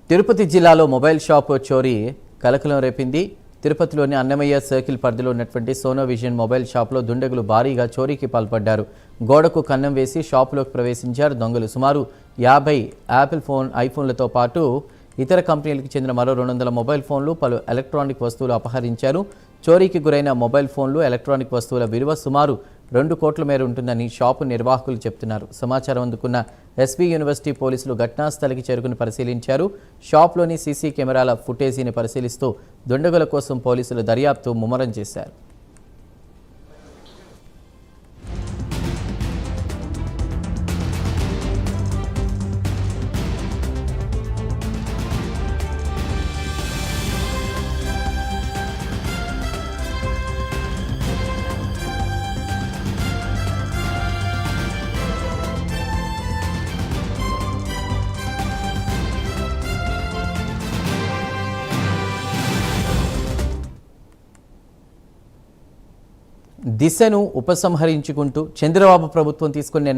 తిరుపతి జిల్లాలో mobile shop చోరీ కలకలం రేపింది. తిరుపతిలోని అన్నమయ్య సర్కిల్ పరిధిలో ఉన్నటువంటి సోనో విజన్ మొబైల్ షాప్లో దుండగులు భారీగా చోరీకి పాల్పడ్డారు. గోడకు కన్నం వేసి షాపులోకి ప్రవేశించారు దొంగలు. సుమారు 50 యాపిల్ ఐఫోన్లతో పాటు ఇతర కంపెనీలకు చెందిన మరో 200 మొబైల్ ఫోన్లు, పలు ఎలక్ట్రానిక్ వస్తువులు అపహరించారు. చోరీకి గురైన మొబైల్ ఫోన్లు, ఎలక్ట్రానిక్ వస్తువుల విలువ సుమారు 2 కోట్ల మేర ఉంటుందని షాపు నిర్వాహకులు చెబుతున్నారు. సమాచారం అందుకున్న ఎస్వి యూనివర్సిటీ పోలీసులు ఘటనాస్థలికి చేరుకుని పరిశీలించారు. షాప్లోని సీసీ కెమెరాల ఫుటేజీని పరిశీలిస్తూ దుండగుల కోసం పోలీసులు దర్యాప్తు ముమ్మరం చేశారు. దిశను ఉపసంహరించుకుంటూ చంద్రబాబు ప్రభుత్వం తీసుకున్న నిర్ణయం